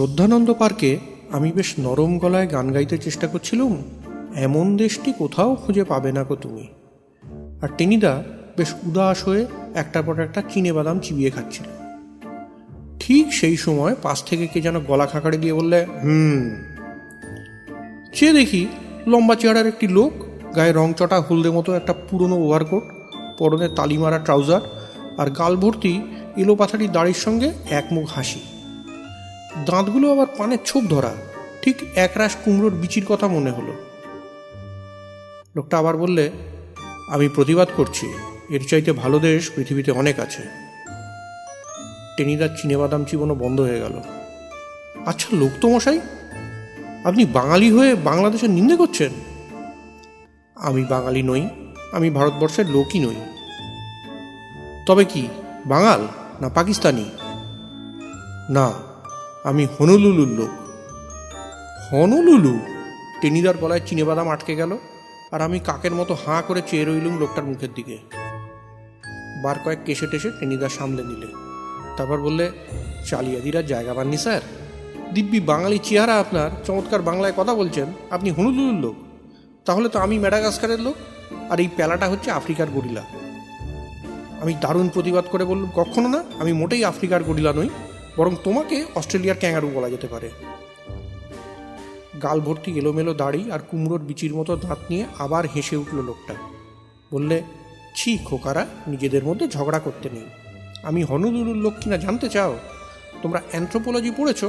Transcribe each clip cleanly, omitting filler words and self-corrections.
শ্রদ্ধানন্দ পার্কে আমি বেশ নরম গলায় গান গাইতে চেষ্টা করছিলুম, এমন দেশটি কোথাও খুঁজে পাবে না কো তুমি। আর টেনিদা বেশ উদাস হয়ে একটার পর একটা চিনে বাদাম চিবিয়ে খাচ্ছিল। ঠিক সেই সময় পাশ থেকে কে যেন গলা খাকাড়ি দিয়ে বললে, চেয়ে দেখি লম্বা চেহারার একটি লোক, গায়ে রং চটা হলদে মতো একটা পুরনো ওভারকোট, পরনে তালিমারা ট্রাউজার, আর গাল ভর্তি এলো পাথারি দাড়ির সঙ্গে এক মুখ হাসি। দাঁতগুলো আবার পানের ছোপ ধরা, ঠিক একরাশ কুমড়োর বিচির কথা মনে হলো। লোকটা আবার বললে, আমি প্রতিবাদ করছি, এর চাইতে ভালো দেশ পৃথিবীতে অনেক আছে। টেনিদার চিনেবাদাম চিবানো বন্ধ হয়ে গেল। আচ্ছা লোক তো মশাই, আপনি বাঙালি হয়ে বাংলাদেশের নিন্দে করছেন? আমি বাঙালি নই, আমি ভারতবর্ষের লোকই নই। তবে কি বাঙাল না পাকিস্তানি? না, আমি হনুলুলুর লোক। হনুলুলু? টেনিদার গলায় চিনেবাদাম আটকে গেল, আর আমি কাকের মতো হাঁ করে চেয়ে রইলুম লোকটার মুখের দিকে। বার কয়েক কেসে টেসে টেনিদা সামলে নিলে, তারপর বললে, চালিয়াদিরা জায়গা পাননি স্যার। দিব্যি বাঙালি চেহারা আপনার, চমৎকার বাংলায় কথা বলছেন, আপনি হনুলুলুর লোক। তাহলে তো আমি ম্যাডাগাস্কারের লোক, আর এই প্যালাটা হচ্ছে আফ্রিকার গরিলা। আমি দারুণ প্রতিবাদ করে বললাম, কখনো না, আমি মোটেই আফ্রিকার গরিলা নই, বরং তোমাকে অস্ট্রেলিয়ার ক্যাঙ্গারু বলা যেতে পারে। গাল ভর্তি এলোমেলো দাড়ি আর কুমড়োর বিচির মতো দাঁত নিয়ে আবার হেসে উঠল লোকটা। বললে, ছি খোকারা, নিজেদের মধ্যে ঝগড়া করতে নেই। আমি হনুলুলুর লোক কিনা জানতে চাও? তোমরা অ্যানথ্রোপোলজি পড়েছ?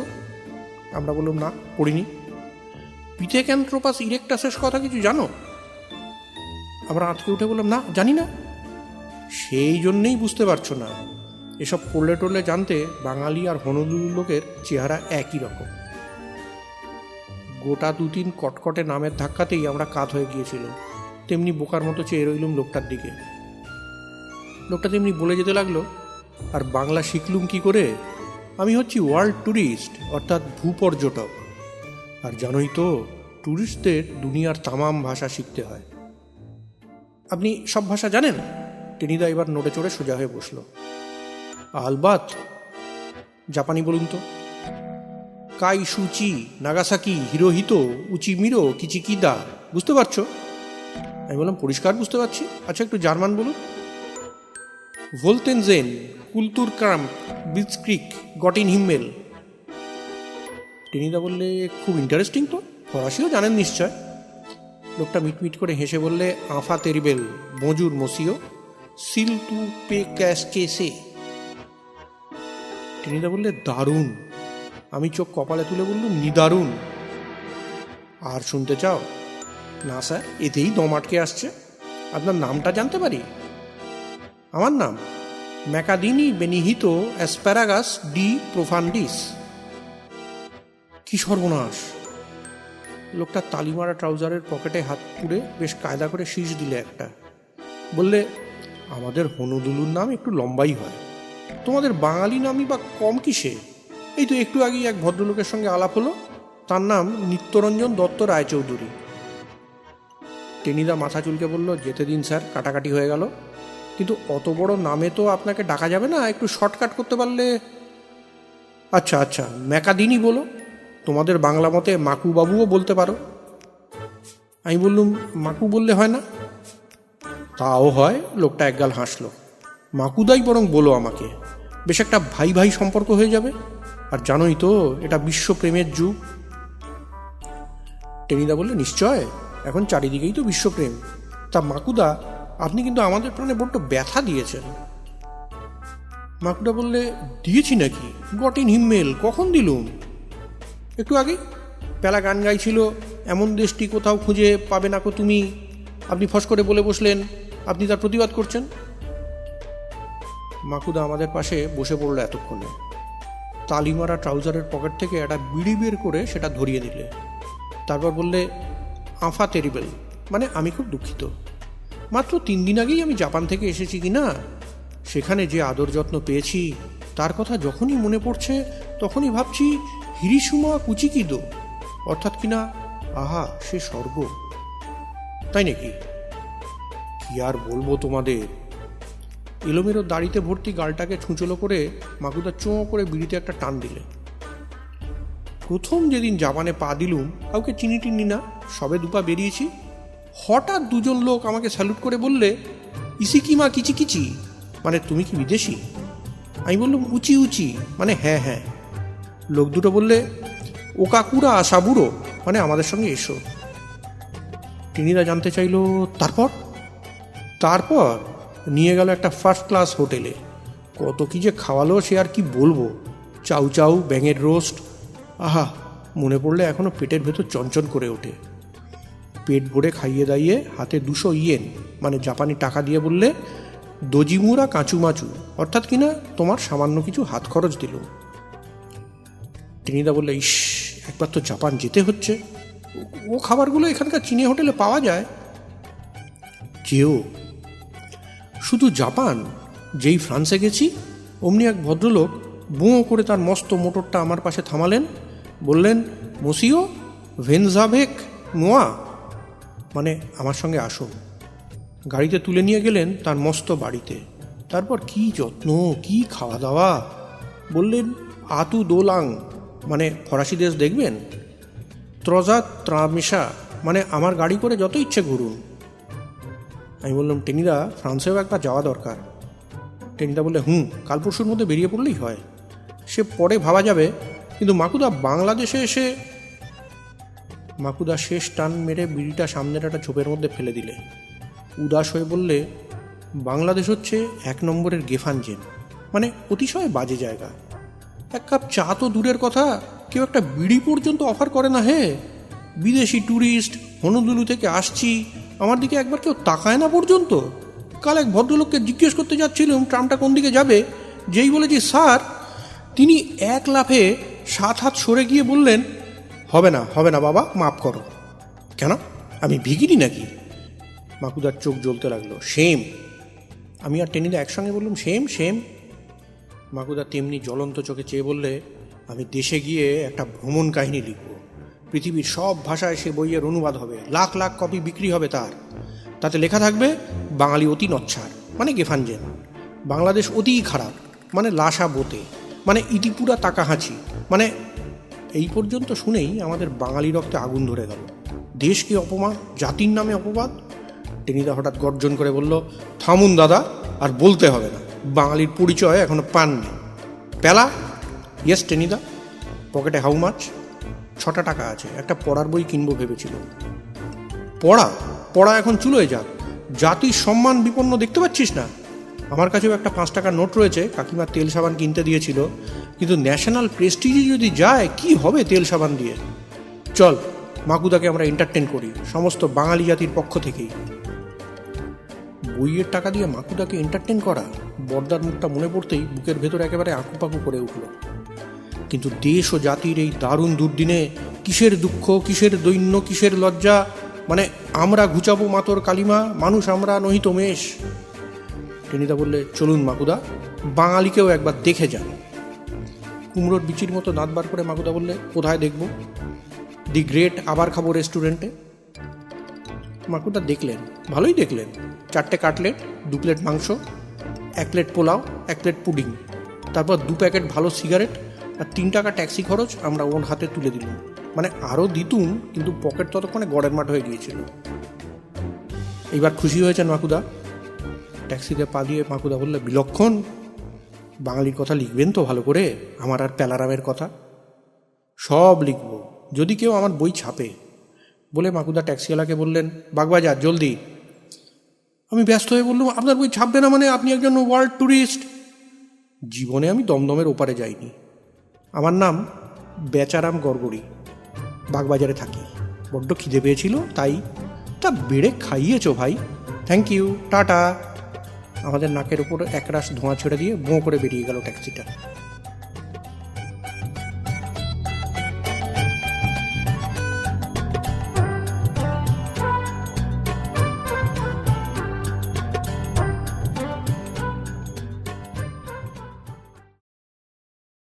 আমরা বললাম, না পড়িনি। পিথেক্যান্থ্রোপাস ইরেক্টাসের কথা কিছু জানো? আমরা আঁতকে উঠে বললাম, না জানি না। সেই জন্যেই বুঝতে পারছো না, এসব পড়লে টরলে জানতে বাঙালি আর হনুলুলু লোকের চেহারা একই রকম। গোটা দুদিন কটকটে নামের ধাক্কাতেই আমরা কাত হয়ে গিয়েছিল, তেমনি বোকার মতো চেয়ে রইলুম লোকটার দিকে। লোকটা তেমনি বলে যেতে লাগলো, আর বাংলা শিখলুম কি করে? আমি হচ্ছি ওয়ার্ল্ড ট্যুরিস্ট, অর্থাৎ ভূপর্যটক। আর জানোই তো, ট্যুরিস্টদের দুনিয়ার তামাম ভাষা শিখতে হয়। আপনি সব ভাষা জানেন? টেনিদা এবার নড়ে চড়ে সোজা হয়ে বসল। আলবাত। জাপানি বলুন তো। কাই সুচি, নাগাসাকি, হিরোহিতো, উচিমিরো, কিচিকিদা, বুঝতে পারছো? আমি বললাম, পরিষ্কার বুঝতে পারছি। আচ্ছা একটু জার্মান বলুন। ভোলতেনজেন, কুলতুর ক্রাম্প, বিটস্ক্রিক, গটিন হিম্মেল। টেনিদা বললে, খুব ইন্টারেস্টিং তো, ফরাসিও জানেন নিশ্চয়। লোকটা মিটমিট করে হেসে বললে, আফা তেরিবেল, মজুর মসিও, সিল তু পে ক্যাশ কেসে। টেনিদা বললে, দারুণ। আমি চোখ কপালে তুলে বললুম, নিদারুণ। আর শুনতে চাও? না স্যার, এতেই দম আটকে আসছে। আপনার নামটা জানতে পারি? আমার নাম ম্যাকাদিনি বেনিহিতো অ্যাসপ্যারাগাস ডি প্রোফান্ডিস। কি সর্বনাশ! লোকটা তালিমারা ট্রাউজারের পকেটে হাত পুড়ে বেশ কায়দা করে শীষ দিলে একটা। বললে, আমাদের হনুলুলুর নাম একটু লম্বাই হয়, তোমাদের বাঙালি নামই বা কম কিসে? এই তো একটু আগেই এক ভদ্রলোকের সঙ্গে আলাপ হলো, তার নাম নিত্যরঞ্জন দত্ত রায়চৌধুরী। টেনিদা মাথা চুলকে বলল, যেতে দিন স্যার, কাটাকাটি হয়ে গেল। কিন্তু অত বড় নামে তো আপনাকে ডাকা যাবে না, একটু শর্টকাট করতে পারলে। আচ্ছা আচ্ছা, ম্যাকাদিনি বলো, তোমাদের বাংলা মতে মাকুবাবুও বলতে পারো। আমি বললুম, মাকু বললে হয় না? তাও হয়। লোকটা একগাল হাসলো। মাকুদাই বরং বলো আমাকে, বেশ একটা ভাই ভাই সম্পর্ক হয়ে যাবে। আর জানোই তো, এটা বিশ্বপ্রেমের যুগ। টেনিদা বললে, নিশ্চয়, এখন চারিদিকেই তো বিশ্বপ্রেম। তা মাকুদা, আপনি কিন্তু আমাদের প্রাণে বড্ড ব্যথা দিয়েছেন। মাকুদা বললে, দিয়েছি নাকি? গটিন হিম্মেল, কখন দিলুম? একটু আগে পেলা গান গাইছিল, এমন দেশটি কোথাও খুঁজে পাবে না কো তুমি। আপনি ফস করে বলে বসলেন আপনি তার প্রতিবাদ করছেন। মাকুদা আমাদের পাশে বসে পড়ল এতক্ষণে। তালিমারা ট্রাউজারের পকেট থেকে একটা বিড়ি বের করে সেটা ধরিয়ে দিলে। তারপর বললে, আফা তেরিবেল, মানে আমি খুব দুঃখিত। মাত্র 3 দিন আগেই আমি জাপান থেকে এসেছি কিনা, সেখানে যে আদর যত্ন পেয়েছি তার কথা যখনই মনে পড়ছে তখনই ভাবছি হিরিসুমা কুচিকিদো, অর্থাৎ কিনা আহা সে স্বর্গ। তাই নাকি? কি আর বলবো তোমাদের। এলোমেলো দাড়িতে ভর্তি গালটাকে ছুঁচলো করে মাকুদা চোঁ করে বিড়িতে একটা টান দিলে। প্রথম যেদিন জাপানে পা দিলুম কাউকে চিনি টিনি না, সবে দুপা বেরিয়েছি, হঠাৎ দুজন লোক আমাকে স্যালুট করে বললে, ইসিকিমা কিচি কিচি, মানে তুমি কি বিদেশি? আমি বললাম উচি উচি, মানে হ্যাঁ হ্যাঁ। লোক দুটো বললে, ওকাকুরা সাবুরো, মানে আমাদের সঙ্গে এসো। টিনিদা জানতে চাইল তারপর? তারপর নিয়ে গেল একটা ফার্স্ট ক্লাস হোটেলে। কত কি যে খাওয়ালো সে আর কি বলবো। চাউ চাউ, ব্যাঙের রোস্ট, আহা, মনে পড়লে এখনও পেটের ভেতর চঞ্চল করে ওঠে। পেট ভরে খাইয়ে দাইয়ে হাতে 200 ইয়েন, মানে জাপানি টাকা দিয়ে বললে, দজিমুরা কাঁচুমাচু, অর্থাৎ কিনা তোমার সামান্য কিছু হাত খরচ দিল। টিনিদা বললে, ইস, একবার তো জাপান যেতে হচ্ছে, ও খাবারগুলো এখানকার চীনে হোটেলে পাওয়া যায়। যেও। শুধু জাপান, যেই ফ্রান্সে গেছি অমনি এক ভদ্রলোক বোঁ করে তার মস্ত মোটরটা আমার পাশে থামালেন, বললেন, মসিও ভেনজাভেক নোয়া, মানে আমার সঙ্গে আসুন। গাড়িতে তুলে নিয়ে গেলেন তার মস্ত বাড়িতে। তারপর কি যত্ন, কি খাওয়া দাওয়া। বললেন, আতু দোলাং, মানে ফরাসি দেশ দেখবেন, ত্রজা ত্রামিশা, মানে আমার গাড়ি করে যত ইচ্ছে ঘুরুন। আমি বললাম, টেনিদা, ফ্রান্সেও একবার যাওয়া দরকার। টেনিদা বললে, কাল পরশুর মধ্যে বেরিয়ে পড়লেই হয়, সে পরে ভাবা যাবে। কিন্তু মাকুদা, বাংলাদেশে এসে। মাকুদা শেষ টান মেরে বিড়িটা সামনের একটা ঝোপের মধ্যে ফেলে দিলে। উদাস হয়ে বললে, বাংলাদেশ হচ্ছে 1 নম্বরের গেফানজেন, মানে অতিশয় বাজে জায়গা। 1 কাপ চা তো দূরের কথা, কেউ একটা বিড়ি পর্যন্ত অফার করে না। হে, বিদেশি ট্যুরিস্ট, হনুলুলু থেকে আসছি, আমার দিকে একবার কেউ তাকায় না পর্যন্ত। কাল এক ভদ্রলোককে জিজ্ঞেস করতে যাচ্ছিলাম ট্রামটা কোন দিকে যাবে, যেই বলেছি স্যার, তিনি 1 লাফে 7 হাত সরে গিয়ে বললেন, হবে না হবে না বাবা, মাফ করো। কেন, আমি ভিখিরি নাকি? মাকুদার চোখ জ্বলতে লাগলো। সেম। আমি আর টেনিদা একসঙ্গে বললাম, সেম সেম। মাকুদা তেমনি জ্বলন্ত চোখে চেয়ে বললে, আমি দেশে গিয়ে একটা ভ্রমণ কাহিনী লিখব, পৃথিবীর সব ভাষায় সে বইয়ের অনুবাদ হবে, লাখ লাখ কপি বিক্রি হবে তার। তাতে লেখা থাকবে, বাঙালি অতি নচ্ছার, মানে গেফানজেন, বাংলাদেশ অতি খারাপ, মানে লাসা বোতে, মানে ইতিপুরা তাকা হাঁচি, মানে। এই পর্যন্ত শুনেই আমাদের বাঙালি রক্তে আগুন ধরে গেল। দেশকে অপমান, জাতির নামে অপবাদ। টেনিদা হঠাৎ গর্জন করে বলল, থামুন দাদা, আর বলতে হবে না, বাঙালির পরিচয় এখনো পাননি। পেলা? ইয়েস টেনিদা। পকেটে হাউ মাছ? 6টা টাকা আছে, একটা পড়ার বই কিনবো ভেবেছিল। পড়া? পড়া এখন চুলোয় যাক, জাতির সম্মান বিপন্ন দেখতে পাচ্ছিস না? আমার কাছেও একটা 5 টাকার নোট রয়েছে, কাকিমার তেল সাবান কিনতে দিয়েছিল, কিন্তু ন্যাশনাল প্রেস্টিজে যদি যায় কি হবে তেল সাবান দিয়ে। চল, মাকুদাকে আমরা এন্টারটেন করি, সমস্ত বাঙালি জাতির পক্ষ থেকেই। বইয়ের টাকা দিয়ে মাকুদাকে এন্টারটেন করা, বর্দার মুখটা মনে পড়তেই বুকের ভেতর একেবারে আঁকুপাকু করে উঠল। কিন্তু দেশ ও জাতির এই দারুণ দুর্দিনে কিসের দুঃখ, কিসের দৈন্য, কিসের লজ্জা, মানে আমরা ঘুচাবো মাতর কালিমা, মানুষ আমরা নহিত মেষ। টেনিদা বললে, চলুন মাকুদা, বাঙালিকেও একবার দেখে যান। কুমড়োর বিচির মতো দাঁত বার করে মাকুদা বললে, কোথায় দেখব? দি গ্রেট আবার খাবো রেস্টুরেন্টে। মাকুদা দেখলেন, ভালোই দেখলেন। 4টে কাটলেট, 2 প্লেট মাংস, 1 প্লেট পোলাও, 1 প্লেট পুডিং, তারপর 2 প্যাকেট ভালো সিগারেট আর 3 টাকা ট্যাক্সি খরচ আমরা ওর হাতে তুলে দিলাম। মানে আরও দিতুম, কিন্তু পকেট ততক্ষণে গড়ের মাঠ হয়ে গিয়েছিল। এইবার খুশি হয়েছেন মাকুদা? ট্যাক্সিতে পা দিয়ে মাকুদা বললে, বিলক্ষণ। বাঙালির কথা লিখবেন তো ভালো করে, আমার আর প্যালারামের কথা? সব লিখব, যদি কেউ আমার বই ছাপে, বলে মাকুদা ট্যাক্সিওয়ালাকে বললেন, বাগবাজার জলদি। আমি ব্যস্ত হয়ে বললাম, আপনার বই ছাপবে না মানে? আপনি একজন ওয়ার্ল্ড ট্যুরিস্ট। জীবনে আমি দমদমের ওপারে যাইনি। আমার নাম বেচারাম গড়গড়ি, বাগবাজারে থাকি। বড্ড খিদে পেয়েছিল তাই। তা বেড়ে খাইয়েছ ভাই, থ্যাংক ইউ, টাটা। আমাদের নাকের ওপর একরাশ ধোঁয়া ছেড়ে দিয়ে বোঁ করে বেরিয়ে গেল ট্যাক্সিটা।